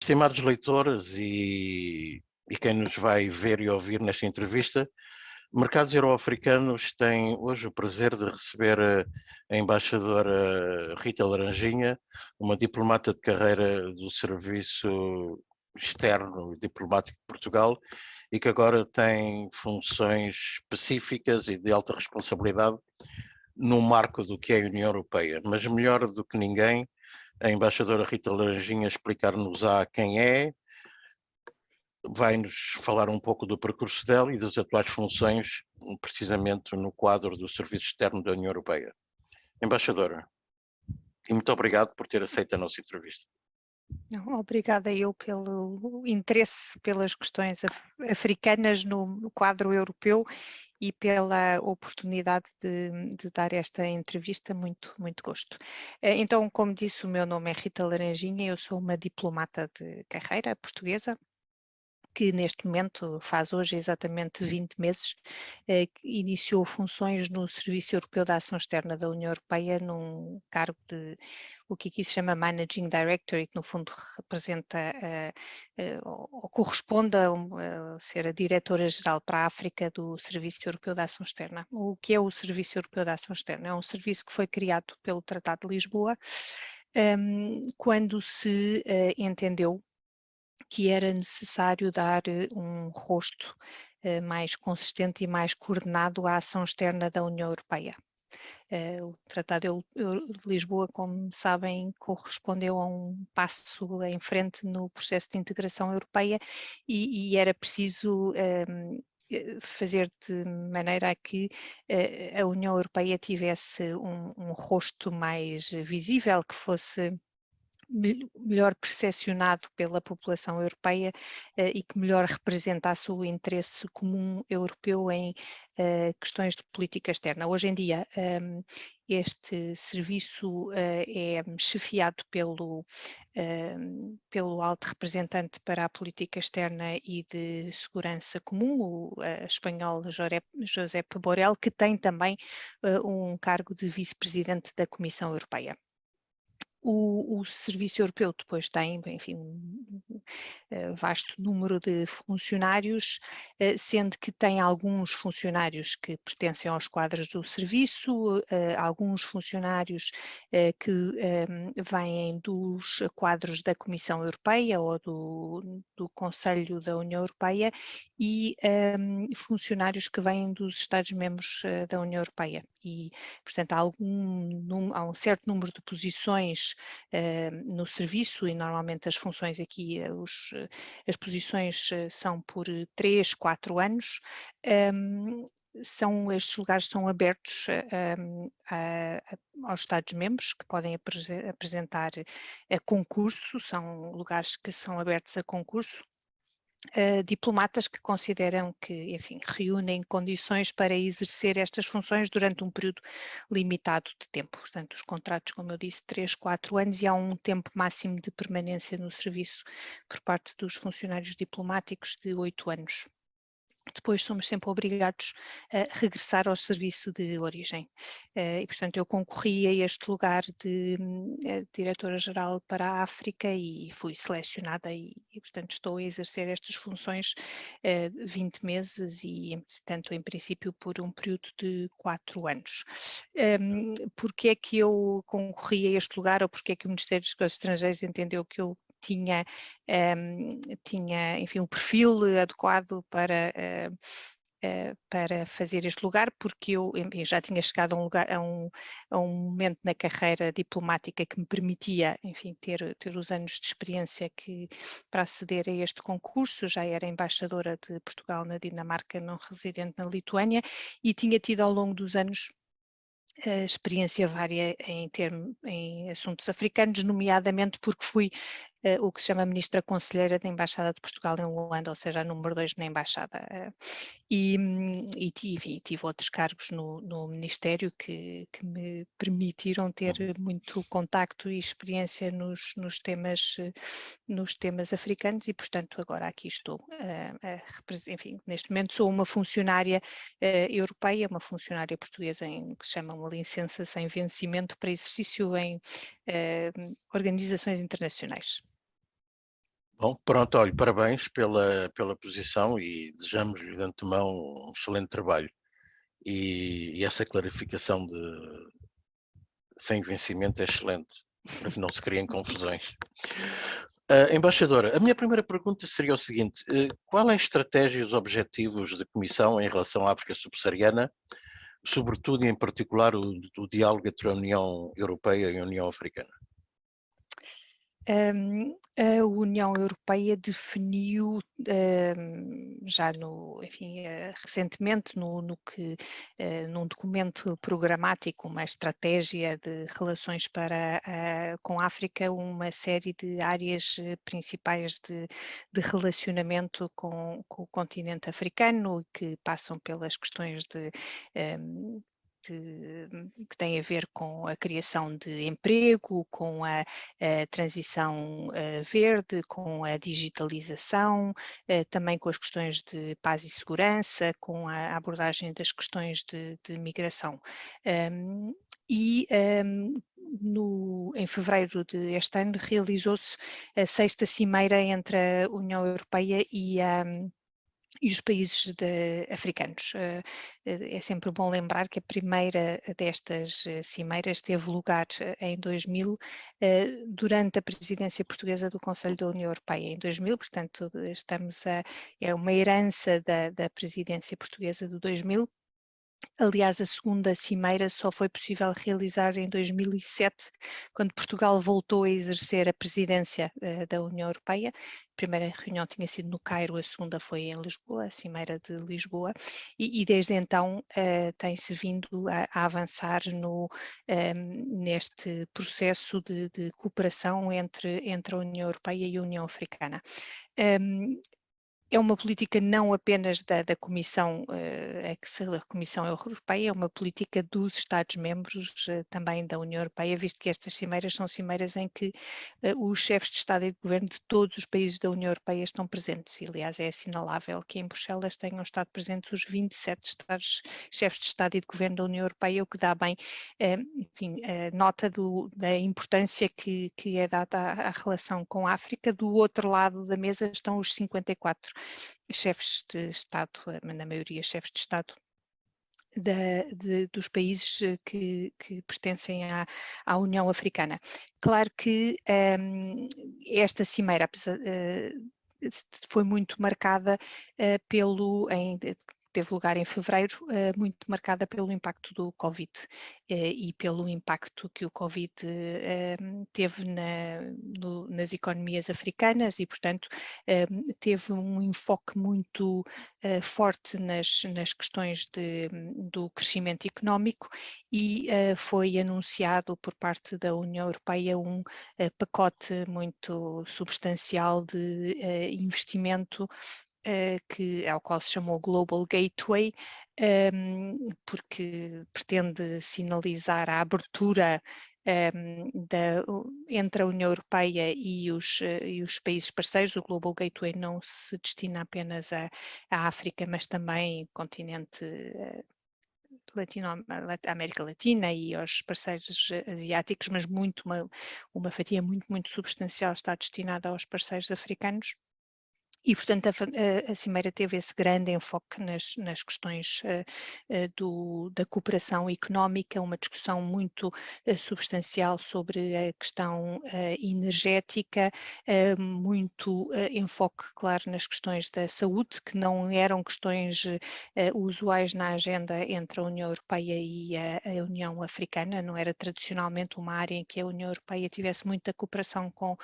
Estimados leitores e quem nos vai ver e ouvir nesta entrevista, Mercados Euro-Africanos tem hoje o prazer de receber a embaixadora Rita Laranjinha, uma diplomata de carreira do Serviço Externo e Diplomático de Portugal e que agora tem funções específicas e de alta responsabilidade no marco do que é a União Europeia. Mas melhor do que ninguém, a embaixadora Rita Laranjinha explicar-nos-á quem é, vai-nos falar um pouco do percurso dela e das atuais funções, precisamente no quadro do Serviço Externo da União Europeia. Embaixadora, e muito obrigado por ter aceito a nossa entrevista. Não, obrigada eu pelo interesse pelas questões africanas no quadro europeu e pela oportunidade de dar esta entrevista, muito gosto. Então, como disse, o meu nome é Rita Laranjinha, eu sou uma diplomata de carreira portuguesa, que neste momento faz hoje exatamente 20 meses, que iniciou funções no Serviço Europeu da Ação Externa da União Europeia num cargo de o que aqui se chama Managing Director e que no fundo representa ou corresponde a ser a Diretora-Geral para a África do Serviço Europeu da Ação Externa. O que é o Serviço Europeu da Ação Externa? É um serviço que foi criado pelo Tratado de Lisboa, quando se entendeu que era necessário dar um rosto mais consistente e mais coordenado à ação externa da União Europeia. O Tratado de Lisboa, como sabem, correspondeu a um passo em frente no processo de integração europeia e era preciso fazer de maneira a que a União Europeia tivesse um rosto mais visível, que fosse melhor percepcionado pela população europeia e que melhor representasse o interesse comum europeu em questões de política externa. Hoje em dia, este serviço é chefiado pelo alto representante para a política externa e de segurança comum, o espanhol Josep Borrell, que tem também um cargo de vice-presidente da Comissão Europeia. O Serviço Europeu depois tem, enfim, um vasto número de funcionários, sendo que tem alguns funcionários que pertencem aos quadros do serviço, alguns funcionários que vêm dos quadros da Comissão Europeia ou do Conselho da União Europeia e funcionários que vêm dos Estados-membros da União Europeia. E, portanto, há um certo número de posições no serviço e normalmente as funções aqui, as posições são por 3, 4 anos. Estes lugares são abertos aos Estados-membros que podem apresentar a concurso, são lugares que são abertos a concurso. Diplomatas que consideram que, enfim, reúnem condições para exercer estas funções durante um período limitado de tempo. Portanto, os contratos, como eu disse, 3, 4 anos e há um tempo máximo de permanência no serviço por parte dos funcionários diplomáticos de 8 anos. Depois somos sempre obrigados a regressar ao serviço de origem. E, portanto, eu concorri a este lugar de Diretora-Geral para a África e fui selecionada e, portanto, estou a exercer estas funções 20 meses e, portanto, em princípio, por um período de 4 anos. Porque é que eu concorri a este lugar ou porque é que o Ministério dos Negócios Estrangeiros entendeu que eu tinha, enfim, um perfil adequado para fazer este lugar, porque eu enfim, já tinha chegado a um momento na carreira diplomática que me permitia, enfim, ter os anos de experiência para aceder a este concurso. Já era embaixadora de Portugal na Dinamarca, não residente na Lituânia, e tinha tido ao longo dos anos experiência vária em assuntos africanos, nomeadamente porque fui o que se chama Ministra Conselheira da Embaixada de Portugal em Luanda, ou seja, a número 2 na Embaixada. E tive outros cargos no Ministério que me permitiram ter muito contacto e experiência nos temas africanos e, portanto, agora aqui estou. Enfim, neste momento sou uma funcionária europeia, uma funcionária portuguesa que se chama uma licença sem vencimento para exercício em organizações internacionais. Bom, pronto, olha, parabéns pela posição e desejamos-lhe de antemão um excelente trabalho. E essa clarificação de sem vencimento é excelente, para que não se criem confusões. Embaixadora, a minha primeira pergunta seria o seguinte: qual é a estratégia e os objetivos da Comissão em relação à África subsaariana, sobretudo e em particular o diálogo entre a União Europeia e a União Africana? A União Europeia definiu já recentemente num documento programático uma estratégia de relações com a África, uma série de áreas principais de relacionamento com o continente africano, que passam pelas questões um, que têm a ver com a criação de emprego, com a transição verde, com a digitalização, também com as questões de paz e segurança, com a abordagem das questões de migração. Em fevereiro deste ano realizou-se a 6ª cimeira entre a União Europeia e os países africanos. É sempre bom lembrar que a primeira destas cimeiras teve lugar em 2000, durante a presidência portuguesa do Conselho da União Europeia, em 2000, portanto é uma herança da presidência portuguesa do 2000. Aliás, a segunda cimeira só foi possível realizar em 2007, quando Portugal voltou a exercer a presidência da União Europeia. A primeira reunião tinha sido no Cairo, a segunda foi em Lisboa, a Cimeira de Lisboa, e desde então tem-se vindo a avançar neste processo de cooperação entre a União Europeia e a União Africana. É uma política não apenas da Comissão, a Comissão Europeia, é uma política dos Estados-membros, também da União Europeia, visto que estas cimeiras são cimeiras em que os chefes de Estado e de Governo de todos os países da União Europeia estão presentes. E, aliás, é assinalável que em Bruxelas tenham estado presentes os 27 chefes de Estado e de Governo da União Europeia, o que dá bem, nota da importância que é dada à relação com a África. Do outro lado da mesa estão os 54 chefes de Estado, na maioria chefes de Estado dos países que pertencem à União Africana. Claro que esta cimeira foi muito marcada teve lugar em fevereiro, muito marcada pelo impacto do Covid e pelo impacto que o Covid teve nas economias africanas e, portanto, teve um enfoque muito forte nas questões do crescimento económico e foi anunciado por parte da União Europeia um pacote muito substancial de investimento ao qual se chamou Global Gateway, porque pretende sinalizar a abertura entre a União Europeia e os países parceiros. O Global Gateway não se destina apenas à África, mas também ao continente América Latina e aos parceiros asiáticos, mas uma fatia muito, muito substancial está destinada aos parceiros africanos. E, portanto, a Cimeira teve esse grande enfoque nas questões da cooperação económica, uma discussão muito substancial sobre a questão energética, muito enfoque, claro, nas questões da saúde, que não eram questões usuais na agenda entre a União Europeia e a União Africana, não era tradicionalmente uma área em que a União Europeia tivesse muita cooperação com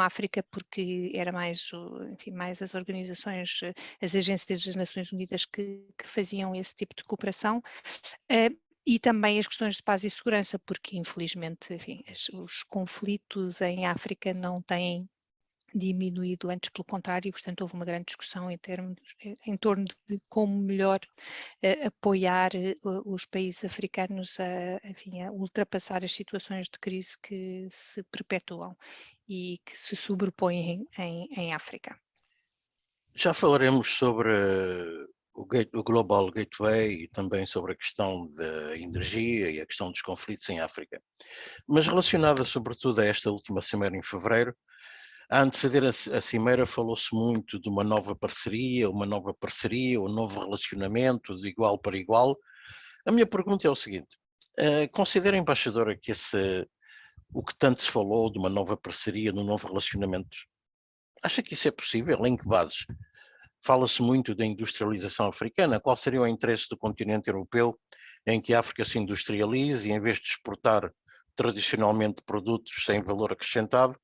a África, porque era mais as organizações, as agências das Nações Unidas que faziam esse tipo de cooperação. E também as questões de paz e segurança, porque infelizmente, os conflitos em África não têm diminuído, antes pelo contrário, e portanto houve uma grande discussão em torno de como melhor apoiar os países africanos a ultrapassar as situações de crise que se perpetuam e que se sobrepõem em África. Já falaremos sobre o Global Gateway e também sobre a questão da energia e a questão dos conflitos em África. Mas relacionada sobretudo a esta última semana em fevereiro, A anteceder a cimeira falou-se muito de uma nova parceria, um novo relacionamento de igual para igual. A minha pergunta é o seguinte, considera, embaixadora, que o que tanto se falou de uma nova parceria, de um novo relacionamento, acha que isso é possível? Em que bases? Fala-se muito da industrialização africana. Qual seria o interesse do continente europeu em que a África se industrialize e, em vez de exportar tradicionalmente produtos sem valor acrescentado,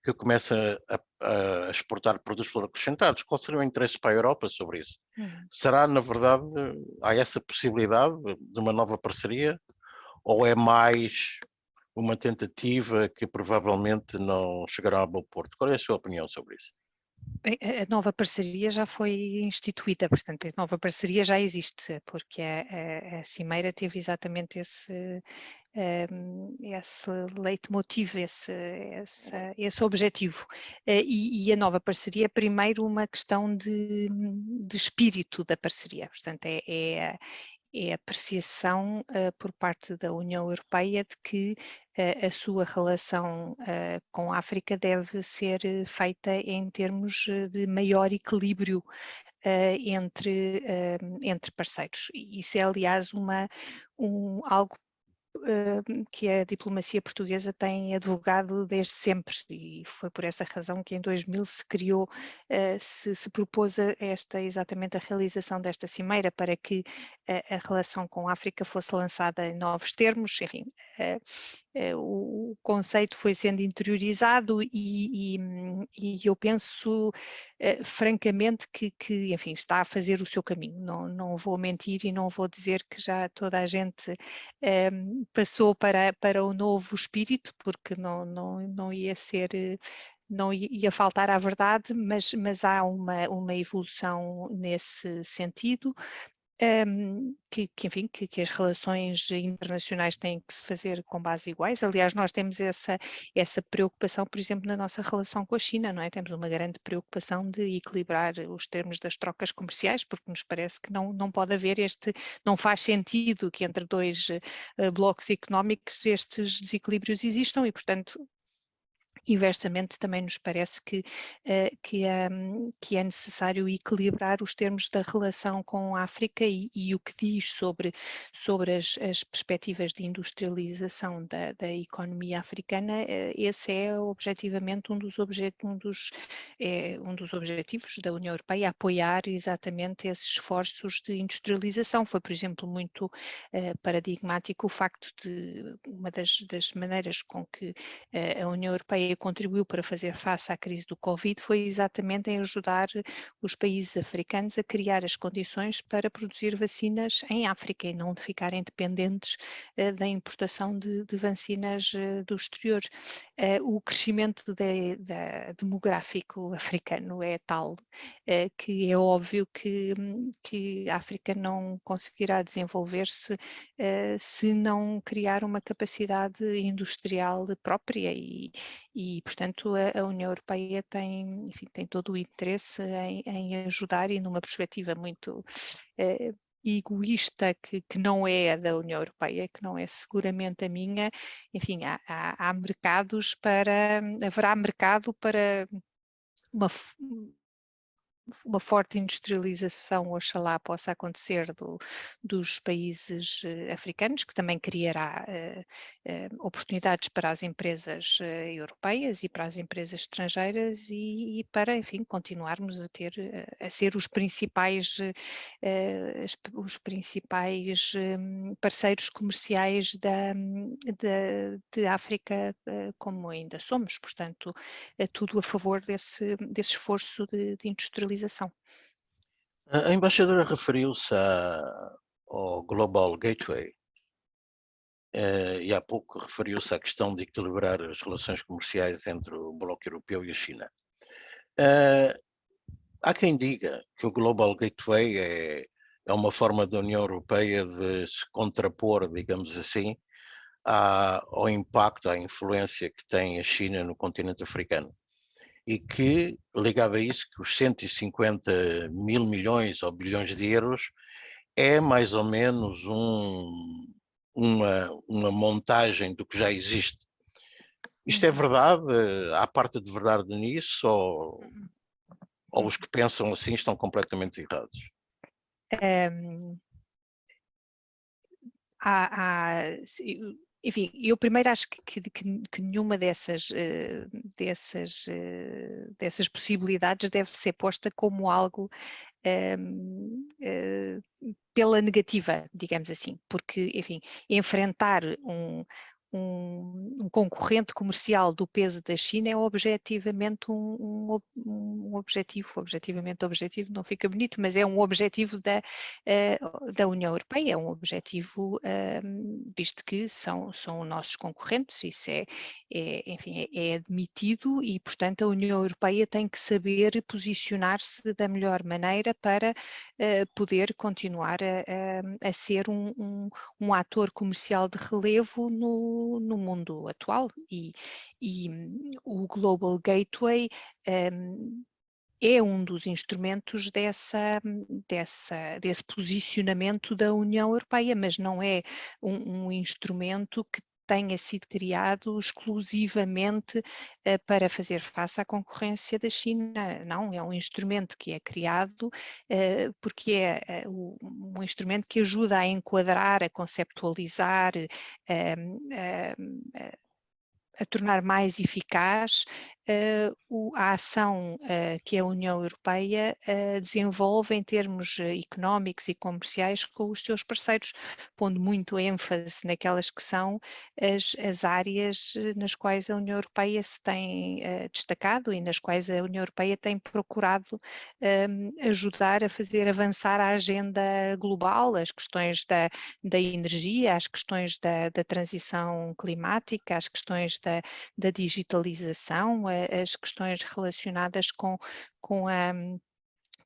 que começa a exportar produtos de valor acrescentados? Qual seria o interesse para a Europa sobre isso? Será, na verdade, há essa possibilidade de uma nova parceria? Ou é mais uma tentativa que provavelmente não chegará a bom porto? Qual é a sua opinião sobre isso? Bem, a nova parceria já foi instituída, portanto, a nova parceria já existe, porque a Cimeira teve exatamente esse leitmotiv, esse objetivo. E a nova parceria é primeiro uma questão de espírito da parceria, portanto, é a apreciação por parte da União Europeia de que a sua relação com a África deve ser feita em termos de maior equilíbrio entre parceiros. Isso é, aliás, algo que a diplomacia portuguesa tem advogado desde sempre, e foi por essa razão que em 2000 se criou, se propôs exatamente a realização desta cimeira, para que a relação com a África fosse lançada em novos termos, enfim. O conceito foi sendo interiorizado e eu penso francamente que, enfim, está a fazer o seu caminho. Não vou mentir e não vou dizer que já toda a gente passou para o novo espírito, porque não ia ser... não ia faltar à verdade, mas há uma evolução nesse sentido. Enfim, que as relações internacionais têm que se fazer com base iguais. Aliás, nós temos essa preocupação, por exemplo, na nossa relação com a China, não é? Temos uma grande preocupação de equilibrar os termos das trocas comerciais, porque nos parece que não pode haver não faz sentido que entre dois blocos económicos estes desequilíbrios existam e, portanto, inversamente, também nos parece que é necessário equilibrar os termos da relação com a África e o que diz sobre as perspectivas de industrialização da economia africana. Esse é objetivamente um dos objetivos da União Europeia, apoiar exatamente esses esforços de industrialização. Foi, por exemplo, muito paradigmático o facto de uma das maneiras com que a União Europeia contribuiu para fazer face à crise do Covid foi exatamente em ajudar os países africanos a criar as condições para produzir vacinas em África e não de ficarem dependentes da importação de vacinas do exterior. O crescimento demográfico africano é tal que é óbvio que a África não conseguirá desenvolver-se se não criar uma capacidade industrial própria e portanto, a União Europeia enfim, tem todo o interesse em ajudar e numa perspectiva muito egoísta que não é a da União Europeia, que não é seguramente a minha. Enfim, haverá mercado para uma forte industrialização, oxalá possa acontecer, dos países africanos, que também criará oportunidades para as empresas europeias e para as empresas estrangeiras e para, enfim, continuarmos a ser os principais parceiros comerciais de África, como ainda somos. Portanto, tudo a favor desse esforço de industrialização. A embaixadora referiu-se ao Global Gateway e há pouco referiu-se à questão de equilibrar as relações comerciais entre o Bloco Europeu e a China. Há quem diga que o Global Gateway é uma forma da União Europeia de se contrapor, digamos assim, ao impacto, à influência que tem a China no continente africano. E que, ligado a isso, que os 150 mil milhões ou bilhões de euros é mais ou menos uma montagem do que já existe. Isto é verdade? Há parte de verdade nisso? Ou os que pensam assim estão completamente errados? Um, enfim, eu primeiro acho que nenhuma dessas possibilidades deve ser posta como algo pela negativa, digamos assim, porque, enfim, enfrentar um concorrente comercial do peso da China é objetivamente um objetivo, objetivo não fica bonito, mas é um objetivo da União Europeia, é um objetivo, visto que são nossos concorrentes, isso enfim, é admitido e, portanto, a União Europeia tem que saber posicionar-se da melhor maneira para poder continuar a ser um ator comercial de relevo no mundo atual e o Global Gateway é um dos instrumentos desse posicionamento da União Europeia, mas não é um instrumento que tenha sido criado exclusivamente para fazer face à concorrência da China. Não, é um instrumento que é criado porque é um instrumento que ajuda a enquadrar, a conceptualizar, a tornar mais eficaz a ação que a União Europeia desenvolve em termos económicos e comerciais com os seus parceiros, pondo muito ênfase naquelas que são as áreas nas quais a União Europeia se tem destacado e nas quais a União Europeia tem procurado ajudar a fazer avançar a agenda global, as questões da energia, as questões da transição climática, as questões da digitalização, as questões relacionadas com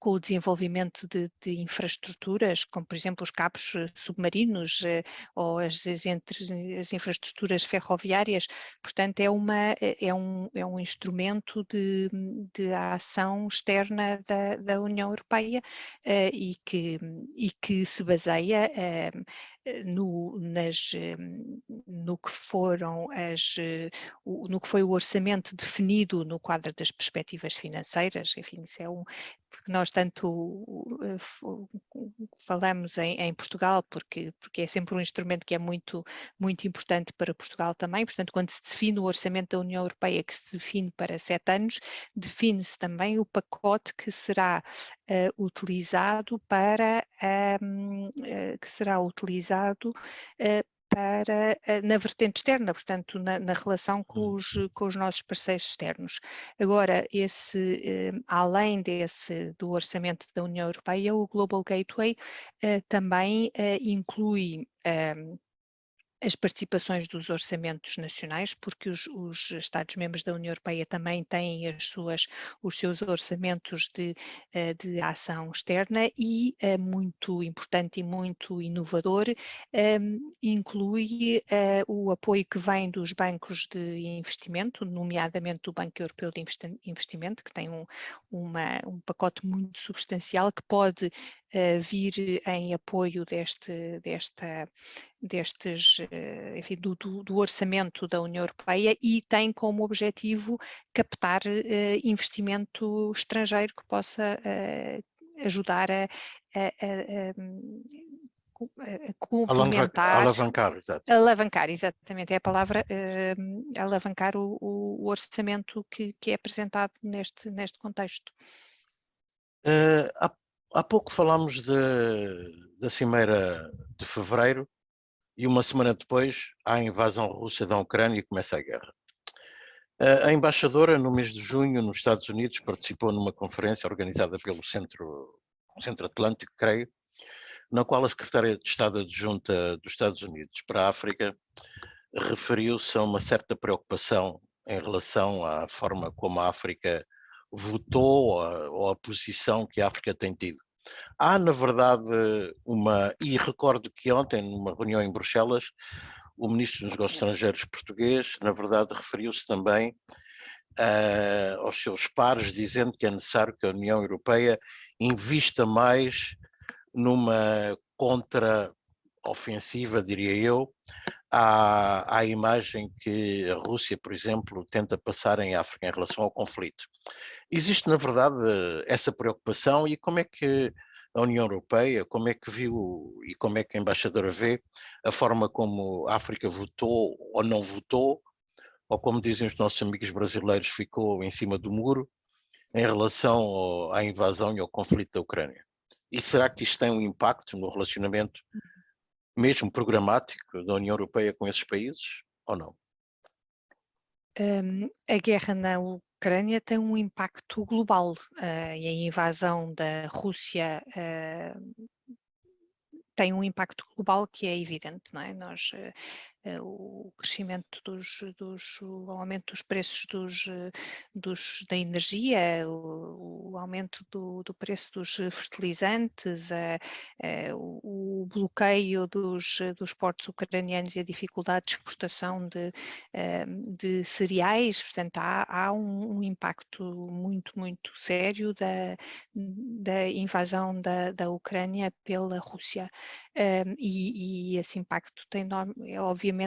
o desenvolvimento de infraestruturas, como por exemplo os cabos submarinos ou as infraestruturas ferroviárias. Portanto, é um instrumento de ação externa da União Europeia e que se baseia no que foi o orçamento definido no quadro das perspectivas financeiras. Enfim, isso porque nós tanto falamos em Portugal, porque é sempre um instrumento que é muito, muito importante para Portugal também. Portanto, quando se define o orçamento da União Europeia, que se define para 7 anos, define-se também o pacote que será utilizado para na vertente externa, portanto, na relação com os nossos parceiros externos. Agora, além do orçamento da União Europeia, o Global Gateway também inclui as participações dos orçamentos nacionais, porque os Estados-membros da União Europeia também têm os seus orçamentos de ação externa e, muito importante e muito inovador, inclui o apoio que vem dos bancos de investimento, nomeadamente do Banco Europeu de Investimento, que tem um pacote muito substancial que pode vir em apoio enfim, do orçamento da União Europeia e tem como objetivo captar investimento estrangeiro que possa ajudar a complementar, alavancar, exatamente, é a palavra, alavancar o orçamento que é apresentado neste contexto. Há pouco falámos da Cimeira de Fevereiro e uma semana depois há a invasão russa da Ucrânia e começa a guerra. A embaixadora, no mês de junho, nos Estados Unidos, participou numa conferência organizada pelo Centro Atlântico, creio, na qual a secretária de Estado adjunta dos Estados Unidos para a África referiu-se a uma certa preocupação em relação à forma como a África votou ou a posição que a África tem tido. Há, na verdade, e recordo que ontem, numa reunião em Bruxelas, o Ministro dos Negócios Estrangeiros português, na verdade, referiu-se também aos seus pares, dizendo que é necessário que a União Europeia invista mais numa contra-ofensiva, diria eu, à imagem que a Rússia, por exemplo, tenta passar em África em relação ao conflito. Existe, na verdade, essa preocupação e como é que a União Europeia, como é que viu e como é que a embaixadora vê a forma como a África votou ou não votou, ou como dizem os nossos amigos brasileiros, ficou em cima do muro em relação à invasão e ao conflito da Ucrânia? E será que isto tem um impacto no relacionamento, mesmo programático, da União Europeia com esses países, ou não? A guerra na Ucrânia tem um impacto global, e a invasão da Rússia tem um impacto global que é evidente, não é? O crescimento o aumento dos preços da energia, o aumento do preço dos fertilizantes, o bloqueio dos portos ucranianos e a dificuldade de exportação de cereais, portanto há um impacto muito, muito sério da invasão da Ucrânia pela Rússia. E esse impacto é obviamente,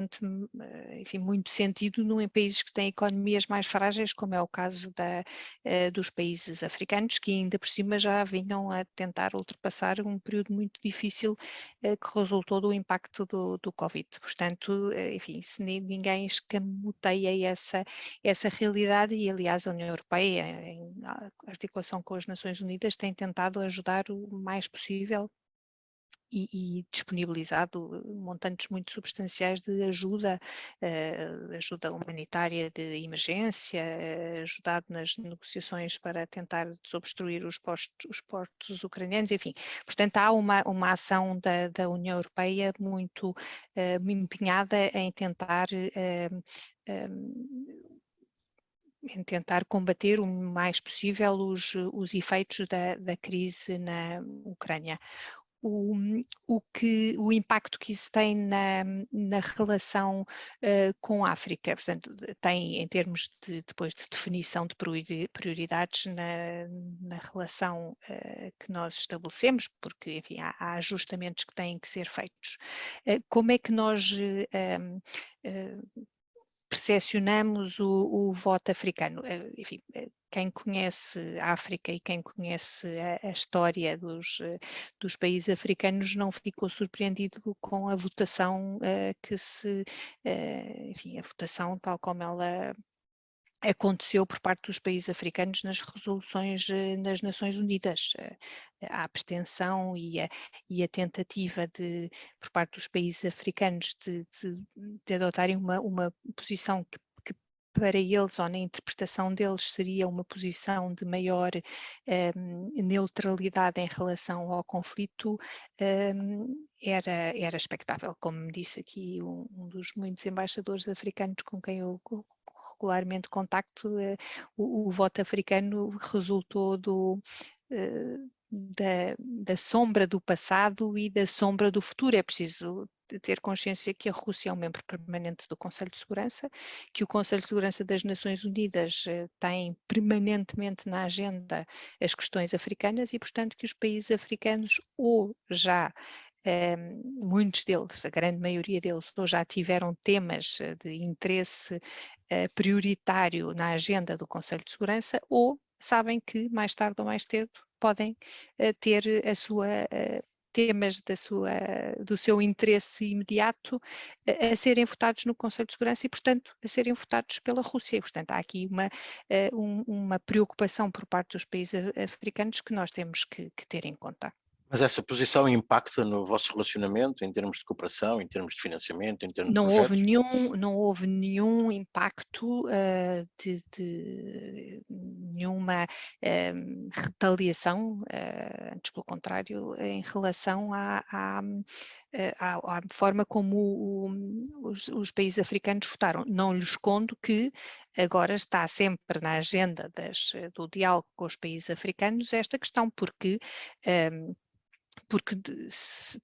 enfim, muito sentido em países que têm economias mais frágeis, como é o caso dos países africanos, que ainda por cima já vinham a tentar ultrapassar um período muito difícil que resultou do impacto do Covid. Portanto, enfim, se ninguém escamoteia essa realidade, e aliás a União Europeia, em articulação com as Nações Unidas, tem tentado ajudar o mais possível e disponibilizado montantes muito substanciais de ajuda, ajuda humanitária de emergência, ajudado nas negociações para tentar desobstruir os portos ucranianos, enfim. Portanto, há uma ação da União Europeia muito empenhada em tentar combater o mais possível os efeitos da crise na Ucrânia. O impacto que isso tem na relação com a África, portanto, tem em termos depois de definição de prioridades na relação que nós estabelecemos, porque, enfim, há ajustamentos que têm que ser feitos. Como é que nós percepcionamos o voto africano? Enfim, quem conhece a África e quem conhece a história dos países africanos não ficou surpreendido com a votação enfim, a votação tal como ela aconteceu por parte dos países africanos nas resoluções das Nações Unidas. A abstenção e a tentativa por parte dos países africanos de adotarem uma posição que para eles, ou na interpretação deles, seria uma posição de maior neutralidade em relação ao conflito, era expectável. Como me disse aqui um dos muitos embaixadores africanos com quem eu regularmente contacto, o voto africano resultou da sombra do passado e da sombra do futuro. É preciso ter consciência que a Rússia é um membro permanente do Conselho de Segurança, que o Conselho de Segurança das Nações Unidas tem permanentemente na agenda as questões africanas e, portanto, que os países africanos ou já muitos deles, a grande maioria deles, ou já tiveram temas de interesse prioritário na agenda do Conselho de Segurança, ou sabem que mais tarde ou mais cedo podem ter temas do seu interesse imediato a serem votados no Conselho de Segurança e, portanto, a serem votados pela Rússia. E, portanto, há aqui uma preocupação por parte dos países africanos que nós temos que ter em conta. Mas essa posição impacta no vosso relacionamento em termos de cooperação, em termos de financiamento, em termos de Não projetos? não houve nenhum impacto de nenhuma retaliação, antes pelo contrário, em relação à forma como os países africanos votaram. Não lhes escondo que agora está sempre na agenda do diálogo com os países africanos esta questão, porque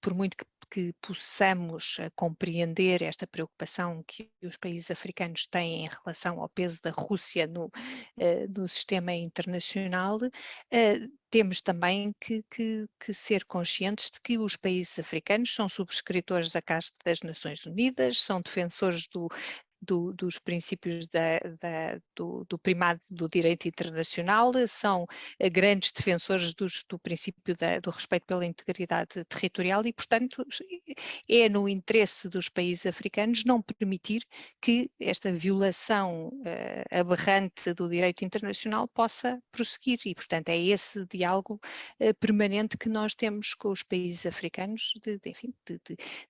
por muito que possamos compreender esta preocupação que os países africanos têm em relação ao peso da Rússia no sistema internacional, temos também que ser conscientes de que os países africanos são subscritores da Carta das Nações Unidas, são defensores dos princípios do primado do direito internacional, são grandes defensores do princípio do respeito pela integridade territorial e, portanto, é no interesse dos países africanos não permitir que esta violação aberrante do direito internacional possa prosseguir e, portanto, é esse diálogo permanente que nós temos com os países africanos enfim,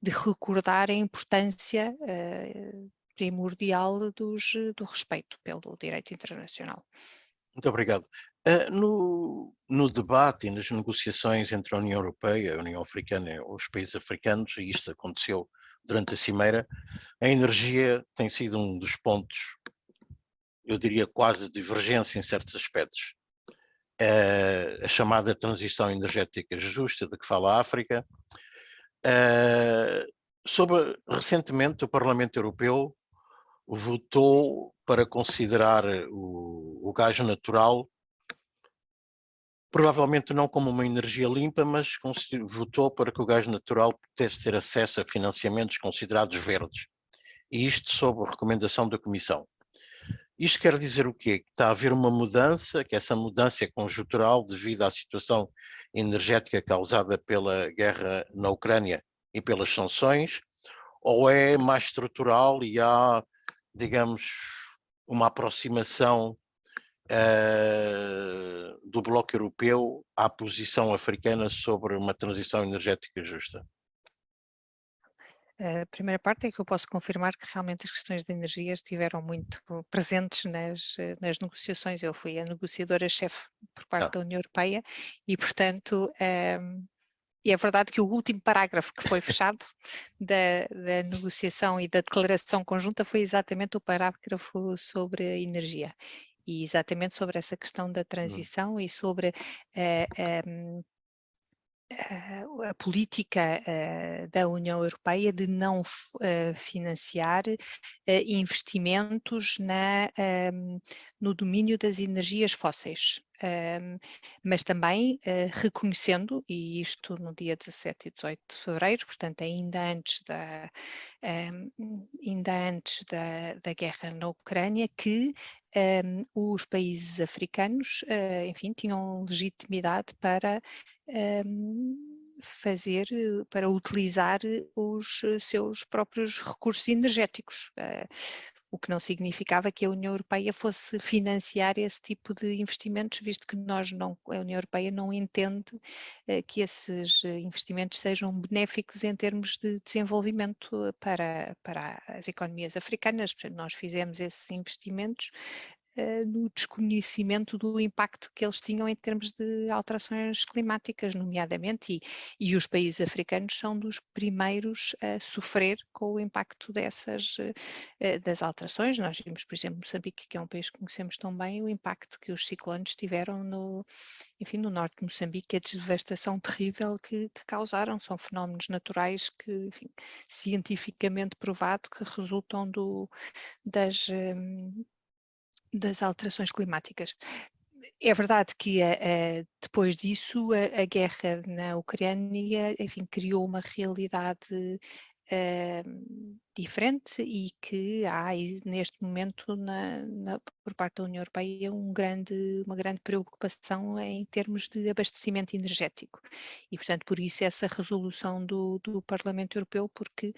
de recordar a importância primordial do respeito pelo direito internacional. Muito obrigado. No debate e nas negociações entre a União Europeia, a União Africana e os países africanos, e isto aconteceu durante a Cimeira, a energia tem sido um dos pontos, eu diria quase divergência em certos aspectos. A chamada transição energética justa de que fala a África. Recentemente o Parlamento Europeu votou para considerar o gás natural, provavelmente não como uma energia limpa, mas votou para que o gás natural pudesse ter acesso a financiamentos considerados verdes. E isto sob a recomendação da Comissão. Isto quer dizer o quê? Que está a haver uma mudança, que essa mudança é conjuntural devido à situação energética causada pela guerra na Ucrânia e pelas sanções, ou é mais estrutural e há, digamos, uma aproximação do bloco europeu à posição africana sobre uma transição energética justa? A primeira parte é que eu posso confirmar que realmente as questões de energia estiveram muito presentes nas negociações. Eu fui a negociadora-chefe por parte da União Europeia e, portanto, e é verdade que o último parágrafo que foi fechado da negociação e da declaração conjunta foi exatamente o parágrafo sobre a energia. E exatamente sobre essa questão da transição e sobre a política da União Europeia de não financiar investimentos no domínio das energias fósseis. Mas também reconhecendo, e isto no dia 17 e 18 de fevereiro, portanto ainda antes da guerra na Ucrânia, que os países africanos, enfim, tinham legitimidade para para utilizar os seus próprios recursos energéticos, o que não significava que a União Europeia fosse financiar esse tipo de investimentos, visto que a União Europeia não entende que esses investimentos sejam benéficos em termos de desenvolvimento para as economias africanas. Portanto, nós fizemos esses investimentos no desconhecimento do impacto que eles tinham em termos de alterações climáticas, nomeadamente, e os países africanos são dos primeiros a sofrer com o impacto das alterações. Nós vimos, por exemplo, Moçambique, que é um país que conhecemos tão bem, o impacto que os ciclones tiveram no norte de Moçambique, a devastação terrível que causaram. São fenómenos naturais que, enfim, cientificamente provado que resultam das alterações climáticas. É verdade que depois disso a guerra na Ucrânia, enfim, criou uma realidade diferente e que há neste momento por parte da União Europeia uma grande preocupação em termos de abastecimento energético e, portanto, por isso essa resolução do Parlamento Europeu, porque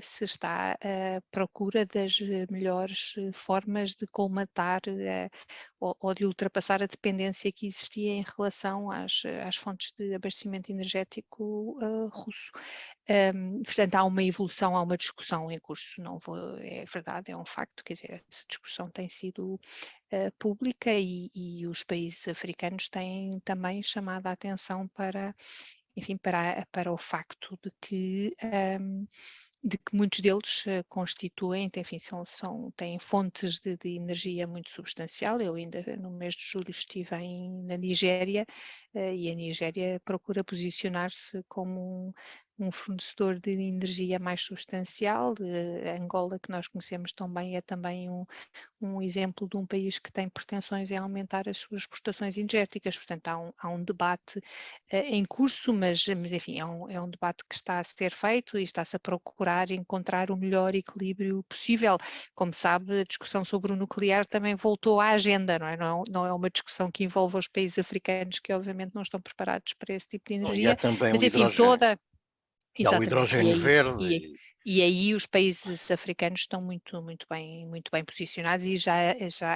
se está à procura das melhores formas de colmatar ou de ultrapassar a dependência que existia em relação às fontes de abastecimento energético russo. Portanto, há uma evolução, há uma discussão em curso, é verdade, é um facto, quer dizer, essa discussão tem sido pública e os países africanos têm também chamado a atenção enfim, para o facto de que muitos deles constituem, enfim, têm fontes de energia muito substancial. Eu ainda no mês de julho estive na Nigéria e a Nigéria procura posicionar-se como um fornecedor de energia mais substancial. Angola, que nós conhecemos tão bem, é também um exemplo de um país que tem pretensões em aumentar as suas exportações energéticas. Portanto, há um debate em curso, mas enfim, é um debate que está a ser feito e está-se a procurar encontrar o melhor equilíbrio possível. Como sabe, a discussão sobre o nuclear também voltou à agenda, não é? Não é uma discussão que envolve os países africanos, que obviamente não estão preparados para esse tipo de E há energia, também mas o enfim, hidrogênio. E há o exatamente, hidrogênio e, verde. e aí os países africanos estão muito bem posicionados, e já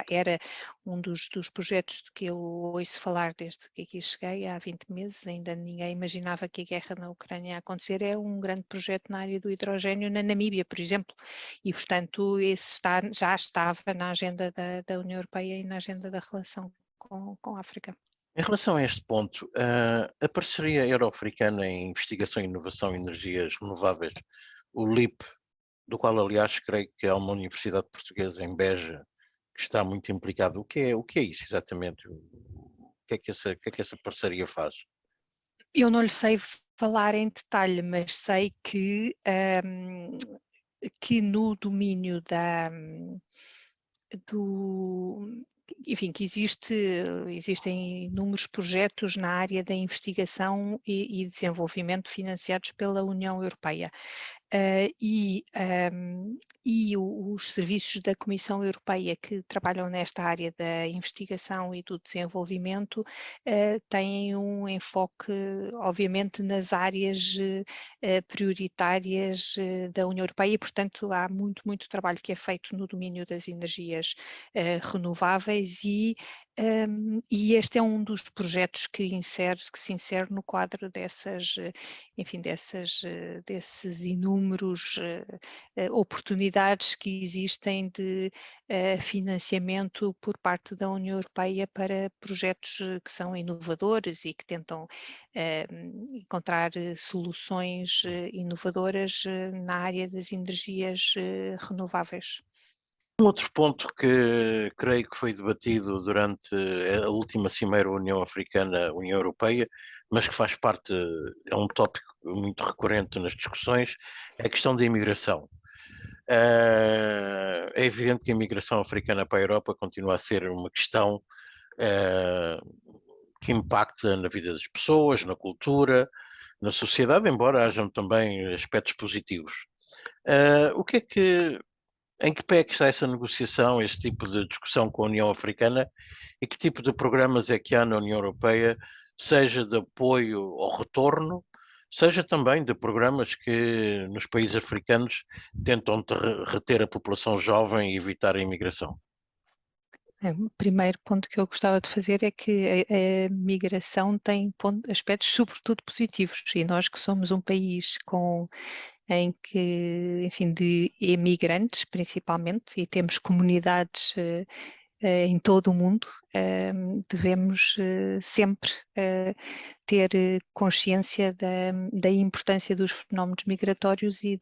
era um dos projetos de que eu ouço falar desde que aqui cheguei, há 20 meses. Ainda ninguém imaginava que a guerra na Ucrânia ia acontecer. É um grande projeto na área do hidrogênio na Namíbia, por exemplo, e portanto esse já estava na agenda da União Europeia e na agenda da relação com a África. Em relação a este ponto, a parceria euro-africana em investigação, inovação e energias renováveis, o LIP, do qual aliás creio que há uma universidade portuguesa em Beja que está muito implicado. O que é isso exatamente? O que é que essa parceria faz? Eu não lhe sei falar em detalhe, mas sei que no domínio do, enfim, que existem inúmeros projetos na área da investigação e desenvolvimento financiados pela União Europeia. Os serviços da Comissão Europeia que trabalham nesta área da investigação e do desenvolvimento têm um enfoque, obviamente, nas áreas prioritárias da União Europeia, e, portanto, há muito trabalho que é feito no domínio das energias renováveis, e este é um dos projetos que se insere no quadro desses inúmeros oportunidades que existem de financiamento por parte da União Europeia para projetos que são inovadores e que tentam encontrar soluções inovadoras na área das energias renováveis. Um outro ponto que creio que foi debatido durante a última Cimeira União Africana-União Europeia, mas que faz parte, é um tópico muito recorrente nas discussões, é a questão da imigração. É evidente que a imigração africana para a Europa continua a ser uma questão que impacta na vida das pessoas, na cultura, na sociedade, embora hajam também aspectos positivos. O que é que Em que pé é que está essa negociação, esse tipo de discussão com a União Africana, e que tipo de programas é que há na União Europeia, seja de apoio ao retorno, seja também de programas que nos países africanos tentam reter a população jovem e evitar a imigração? O primeiro ponto que eu gostava de fazer é que a migração tem aspectos sobretudo positivos, e nós que somos um país em que, enfim, de imigrantes principalmente, e temos comunidades em todo o mundo, devemos sempre ter consciência da importância dos fenómenos migratórios e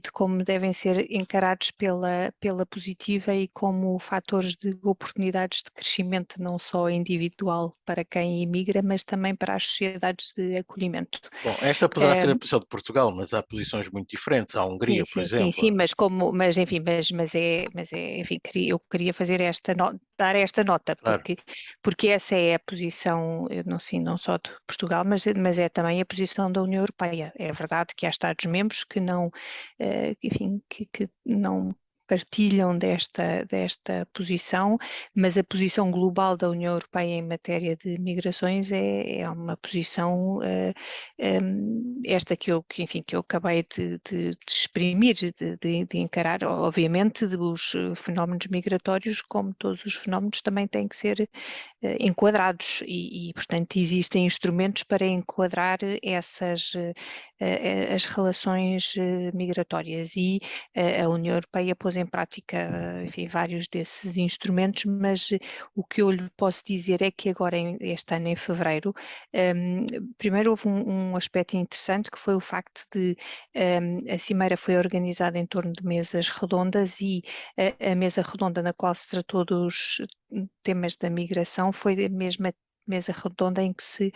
de como devem ser encarados pela positiva e como fatores de oportunidades de crescimento, não só individual para quem imigra, mas também para as sociedades de acolhimento. Bom, esta poderá ser a posição de Portugal, mas há posições muito diferentes. A Hungria, por exemplo. Sim, mas enfim, enfim, eu queria fazer dar esta nota, Claro. porque essa é a posição, eu não, sim, não só de Portugal, mas é também a posição da União Europeia. É verdade que há Estados-membros que não, enfim, que não partilham desta posição, mas a posição global da União Europeia em matéria de migrações é uma posição esta enfim, que eu acabei de exprimir, de encarar. Obviamente, os fenómenos migratórios, como todos os fenómenos, também têm que ser enquadrados, portanto, existem instrumentos para enquadrar as relações migratórias, e a União Europeia pôs em prática, enfim, vários desses instrumentos, mas o que eu lhe posso dizer é que agora, este ano, em fevereiro, primeiro houve um aspecto interessante, que foi o facto de a Cimeira foi organizada em torno de mesas redondas, e a mesa redonda na qual se tratou dos temas da migração foi mesmo mesa redonda em que se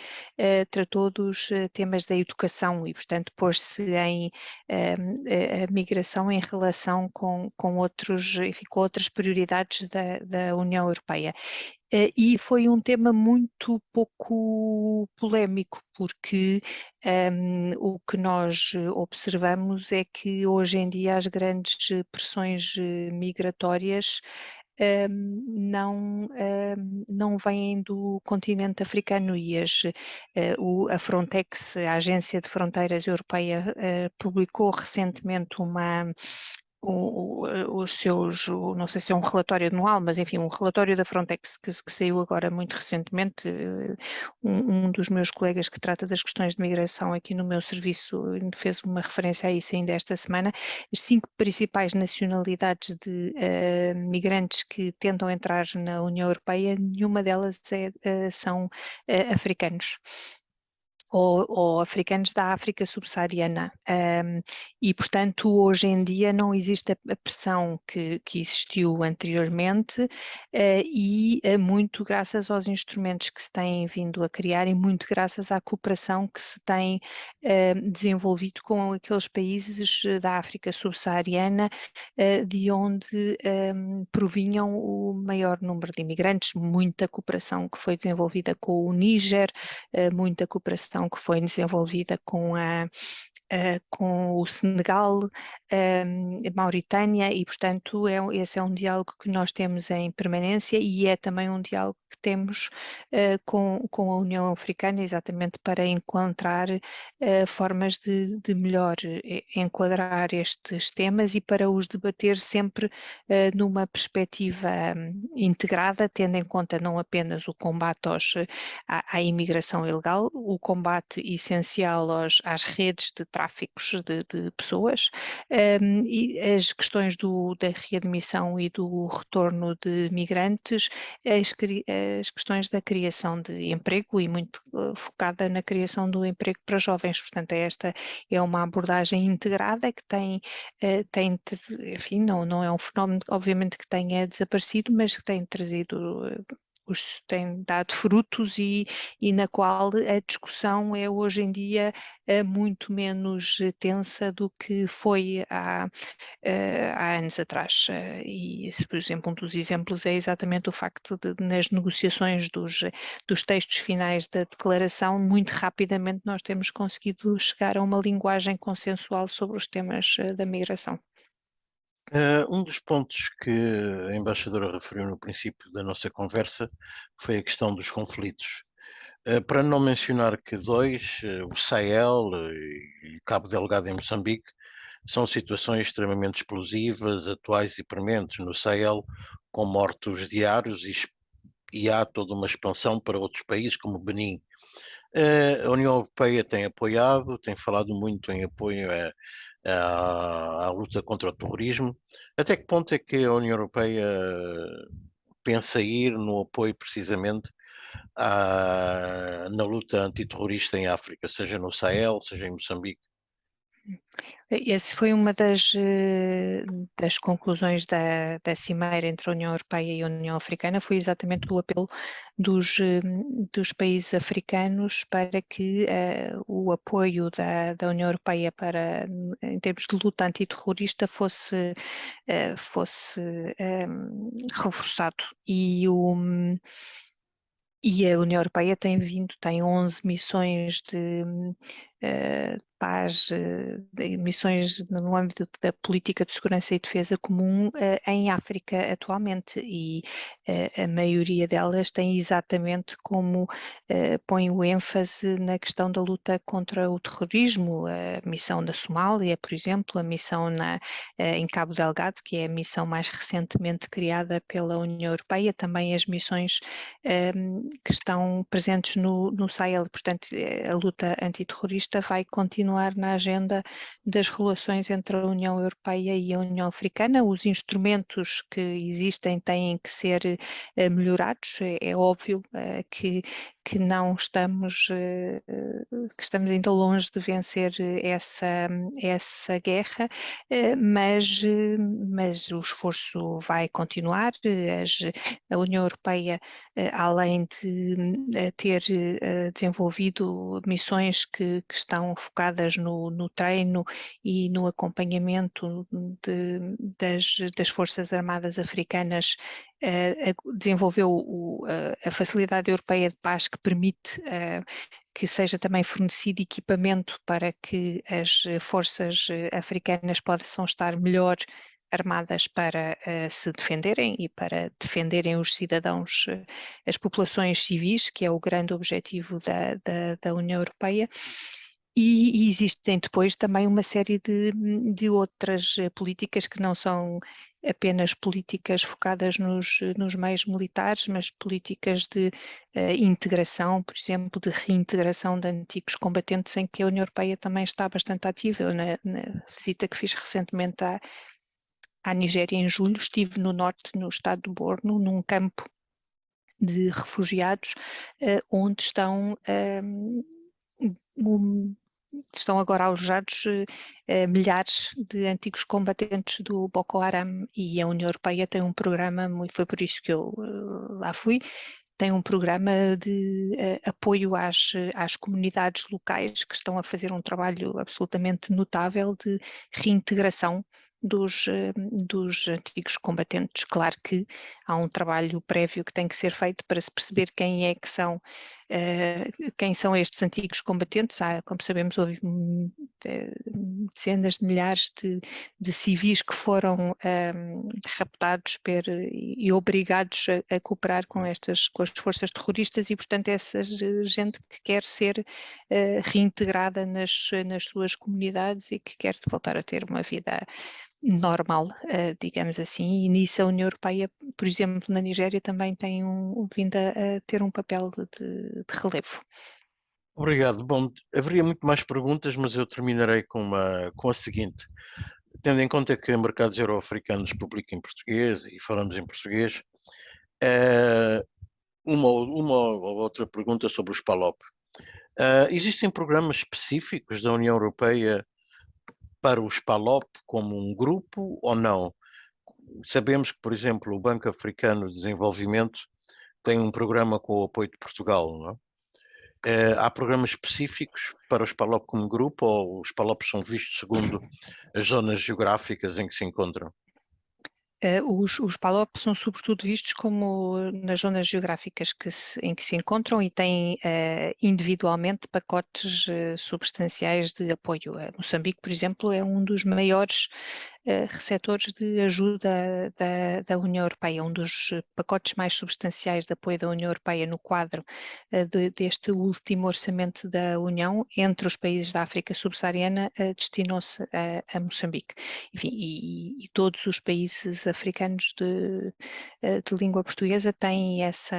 tratou dos temas da educação e, portanto, pôs-se em a migração em relação com outras prioridades da União Europeia. E foi um tema muito pouco polémico, porque o que nós observamos é que hoje em dia as grandes pressões migratórias não vêm do continente africano e a Frontex, a Agência de Fronteiras Europeia, publicou recentemente os seus, não sei se é um relatório anual, mas enfim, um relatório da Frontex que saiu agora muito recentemente. Um dos meus colegas que trata das questões de migração aqui no meu serviço fez uma referência a isso ainda esta semana. As 5 principais nacionalidades de migrantes que tentam entrar na União Europeia, nenhuma delas são africanos. Ou africanos da África subsaariana. E, portanto, hoje em dia não existe a pressão que existiu anteriormente, e muito graças aos instrumentos que se têm vindo a criar e muito graças à cooperação que se tem desenvolvido com aqueles países da África subsaariana, de onde provinham o maior número de imigrantes, muita cooperação que foi desenvolvida com o Níger, muita cooperação que foi desenvolvida com o Senegal, Mauritânia, e portanto esse é um diálogo que nós temos em permanência e é também um diálogo que temos com a União Africana, exatamente para encontrar formas de melhor enquadrar estes temas e para os debater sempre numa perspectiva integrada, tendo em conta não apenas o combate à imigração ilegal, o combate essencial às redes de tráficos de pessoas, e as questões da readmissão e do retorno de migrantes, as questões da criação de emprego e muito focada na criação do emprego para jovens. Portanto, esta é uma abordagem integrada que enfim, não é um fenómeno obviamente que tenha desaparecido, mas que tem trazido tem dado frutos e na qual a discussão é hoje em dia muito menos tensa do que foi há anos atrás. E esse, por exemplo, um dos exemplos é exatamente o facto de nas negociações dos textos finais da declaração, muito rapidamente nós temos conseguido chegar a uma linguagem consensual sobre os temas da migração. Um dos pontos que a embaixadora referiu no princípio da nossa conversa foi a questão dos conflitos. Para não mencionar que dois, o Sahel e Cabo Delgado em Moçambique, são situações extremamente explosivas, atuais e prementes. No Sahel, com mortos diários e há toda uma expansão para outros países, como Benin. A União Europeia tem apoiado, tem falado muito em apoio à luta contra o terrorismo. Até que ponto é que a União Europeia pensa ir no apoio precisamente na luta antiterrorista em África, seja no Sahel, seja em Moçambique? Esse foi uma das conclusões da cimeira entre a União Europeia e a União Africana, foi exatamente o apelo dos países africanos para que o apoio da União Europeia em termos de luta antiterrorista fosse reforçado. E a União Europeia tem 11 missões de paz, missões no âmbito da política de segurança e defesa comum em África atualmente, e a maioria delas tem exatamente como põe o ênfase na questão da luta contra o terrorismo, a missão da Somália, por exemplo, a missão em Cabo Delgado, que é a missão mais recentemente criada pela União Europeia, também as missões que estão presentes no Sahel. Portanto, a luta antiterrorista vai continuar na agenda das relações entre a União Europeia e a União Africana. Os instrumentos que existem têm que ser melhorados. É óbvio que que não estamos, que estamos ainda longe de vencer essa guerra, mas o esforço vai continuar. A União Europeia, além de ter desenvolvido missões que estão focadas no treino e no acompanhamento das Forças Armadas africanas, desenvolveu a Facilidade Europeia de Paz, que permite que seja também fornecido equipamento para que as forças africanas possam estar melhor armadas para se defenderem e para defenderem os cidadãos, as populações civis, que é o grande objetivo da União Europeia. E existem depois também uma série de outras políticas que não são apenas políticas focadas nos meios militares, mas políticas de integração, por exemplo, de reintegração de antigos combatentes, em que a União Europeia também está bastante ativa. Eu, na visita que fiz recentemente à Nigéria em julho, estive no norte, no estado de Borno, num campo de refugiados, onde estão agora alojados milhares de antigos combatentes do Boko Haram, e a União Europeia tem um programa, foi por isso que eu lá fui, tem um programa de apoio às comunidades locais, que estão a fazer um trabalho absolutamente notável de reintegração dos antigos combatentes. Claro que há um trabalho prévio que tem que ser feito para se perceber quem são estes antigos combatentes. Como sabemos, houve dezenas de milhares de civis que foram raptados e obrigados a cooperar com as forças terroristas, e portanto essa gente que quer ser reintegrada nas suas comunidades e que quer voltar a ter uma vida normal, digamos assim, e nisso a União Europeia, por exemplo, na Nigéria também tem vindo a ter um papel de relevo. Obrigado. Bom, haveria muito mais perguntas, mas eu terminarei com a seguinte. Tendo em conta que mercados euro-africanos publicam em português e falamos em português, uma ou outra pergunta sobre os PALOP. Existem programas específicos da União Europeia para os PALOP como um grupo ou não? Sabemos que, por exemplo, o Banco Africano de Desenvolvimento tem um programa com o apoio de Portugal, não é? Há programas específicos para os PALOP como grupo, ou os PALOPs são vistos segundo as zonas geográficas em que se encontram? Os PALOP são sobretudo vistos como nas zonas geográficas em que se encontram, e têm individualmente pacotes substanciais de apoio. Moçambique, por exemplo, é um dos maiores receptores de ajuda da União Europeia, um dos pacotes mais substanciais de apoio da União Europeia no quadro deste último orçamento da União entre os países da África subsaariana destinou-se a Moçambique. Enfim, e todos os países africanos de língua portuguesa têm esse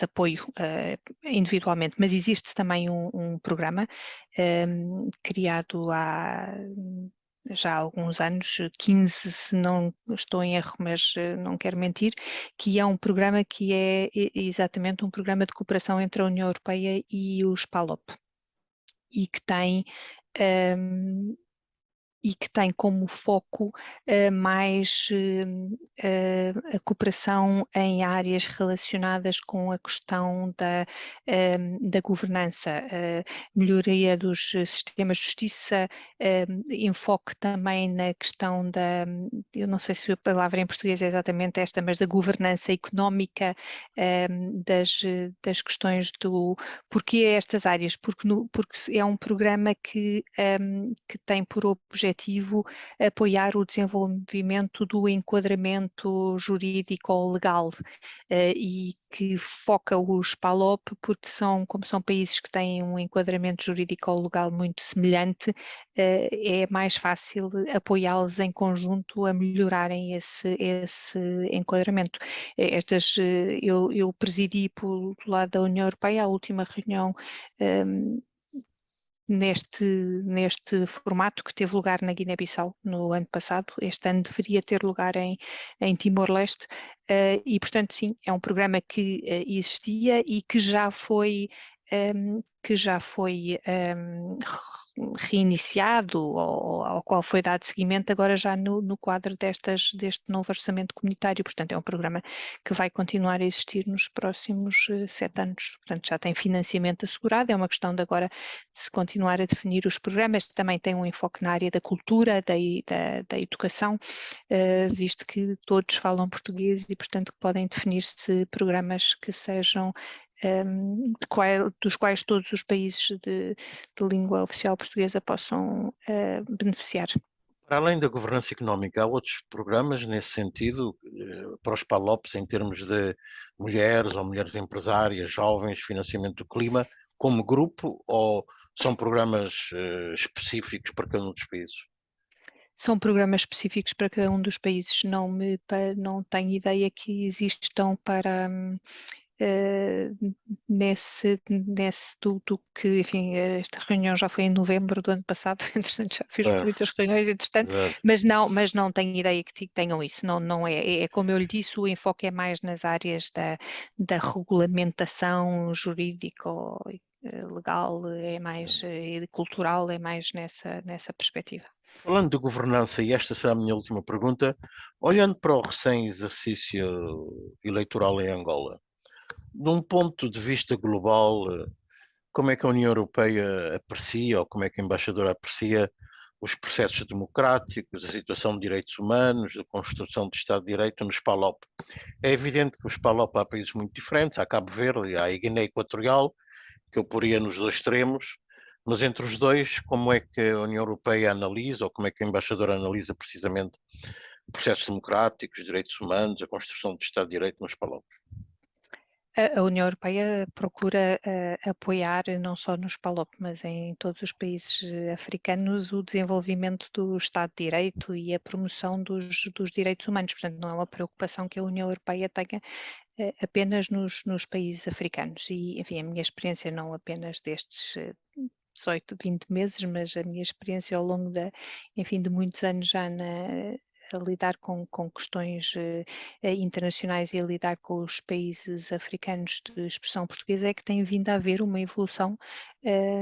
apoio individualmente, mas existe também um programa criado há já há alguns anos, 15 se não estou em erro, mas não quero mentir, que é um programa que é exatamente um programa de cooperação entre a União Europeia e os PALOP, e que tem como foco mais a cooperação em áreas relacionadas com a questão da governança, melhoria dos sistemas de justiça, enfoque também na questão eu não sei se a palavra em português é exatamente esta, mas da governança económica, das questões do porquê estas áreas, porque é um programa que tem por objetivo apoiar o desenvolvimento do enquadramento jurídico ou legal, e que foca os PALOP porque como são países que têm um enquadramento jurídico ou legal muito semelhante, é mais fácil apoiá-los em conjunto a melhorarem esse enquadramento. Eu presidi do lado da União Europeia a última reunião neste formato que teve lugar na Guiné-Bissau no ano passado. Este ano deveria ter lugar em Timor-Leste, e portanto sim, é um programa que existia e que já foi reiniciado, ou ao qual foi dado seguimento agora já no quadro deste novo orçamento comunitário. Portanto, é um programa que vai continuar a existir nos próximos 7 anos. Portanto, já tem financiamento assegurado, é uma questão de agora se continuar a definir os programas. Também tem um enfoque na área da cultura, da educação, visto que todos falam português e, portanto, podem definir-se programas que sejam dos quais todos os países de língua oficial portuguesa possam beneficiar. Para além da governança económica, há outros programas nesse sentido, para os PALOPs, em termos de mulheres ou mulheres empresárias, jovens, financiamento do clima, como grupo, ou são programas específicos para cada um dos países? São programas específicos para cada um dos países. Não tenho ideia que existam para do que, enfim, esta reunião já foi em novembro do ano passado, entretanto já fiz muitas reuniões, entretanto, Exato. mas não tenho ideia que tenham isso. Não é como eu lhe disse, o enfoque é mais nas áreas da regulamentação jurídica ou legal, é mais cultural, é mais nessa perspectiva. Falando de governança, e esta será a minha última pergunta, olhando para o recém-exercício eleitoral em Angola, de um ponto de vista global, como é que a União Europeia aprecia, ou como é que a embaixadora aprecia os processos democráticos, a situação de direitos humanos, a construção do Estado de Direito nos PALOP? É evidente que os PALOP há países muito diferentes, há Cabo Verde, há a Guiné Equatorial, que eu poria nos dois extremos, mas entre os dois, como é que a União Europeia analisa, ou como é que a embaixadora analisa precisamente processos democráticos, direitos humanos, a construção do Estado de Direito nos PALOP? A União Europeia procura apoiar, não só nos PALOP, mas em todos os países africanos, o desenvolvimento do Estado de Direito e a promoção dos direitos humanos. Portanto, não é uma preocupação que a União Europeia tenha apenas nos países africanos. E, enfim, a minha experiência não apenas destes 18, 20 meses, mas a minha experiência ao longo enfim, de muitos anos já a lidar com questões internacionais e a lidar com os países africanos de expressão portuguesa, é que tem vindo a haver uma evolução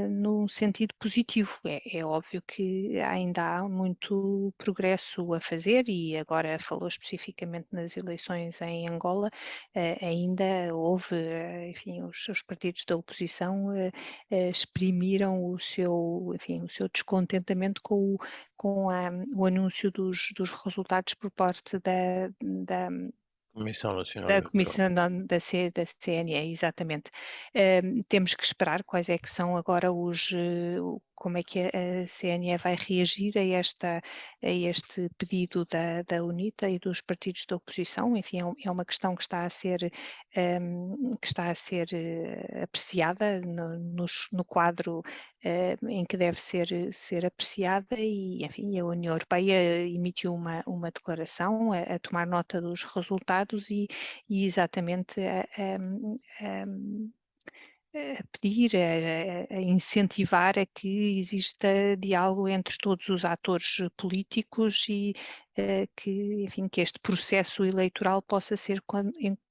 num sentido positivo. É óbvio que ainda há muito progresso a fazer, e agora falou especificamente nas eleições em Angola, ainda houve, enfim, os partidos da oposição exprimiram enfim, o seu descontentamento com o anúncio dos resultados por parte Comissão Nacional da Eleitoral. Comissão da CNE, exatamente. Temos que esperar quais é que são agora como é que a CNE vai reagir a este pedido da UNITA e dos partidos da oposição. Enfim, é uma questão que está a ser apreciada no quadro em que deve ser apreciada, e, enfim, a União Europeia emitiu uma declaração a tomar nota dos resultados e exatamente a pedir, a incentivar a que exista diálogo entre todos os atores políticos e que, enfim, que este processo eleitoral possa ser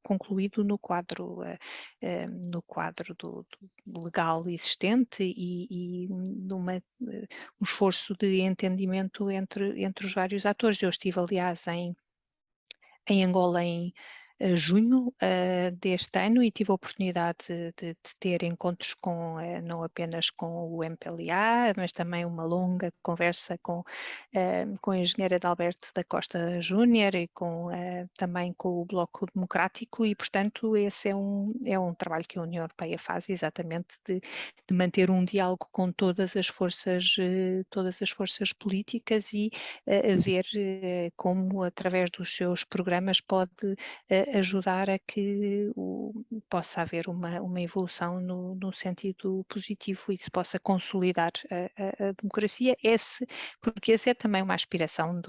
concluído no quadro do legal existente e um esforço de entendimento entre os vários atores. Eu estive, aliás, em Angola em junho deste ano, e tive a oportunidade de ter encontros não apenas com o MPLA, mas também uma longa conversa com a engenheira Adalberto da Costa Júnior e também com o Bloco Democrático, e portanto esse é um trabalho que a União Europeia faz, exatamente de manter um diálogo com todas as forças políticas e ver como, através dos seus programas, pode ajudar a que possa haver uma evolução no sentido positivo e se possa consolidar a democracia, porque essa é também uma aspiração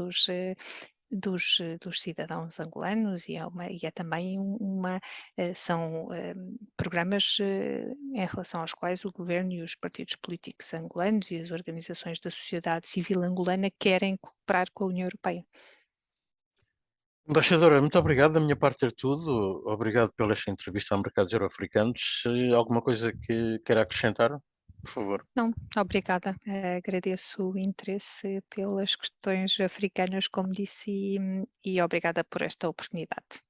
dos cidadãos angolanos e é também são programas em relação aos quais o governo e os partidos políticos angolanos e as organizações da sociedade civil angolana querem cooperar com a União Europeia. Embaixadora, muito obrigado. Da minha parte é tudo. Obrigado pela esta entrevista a mercados euro-africanos. Alguma coisa que queira acrescentar? Por favor. Não, obrigada. Agradeço o interesse pelas questões africanas, como disse, e obrigada por esta oportunidade.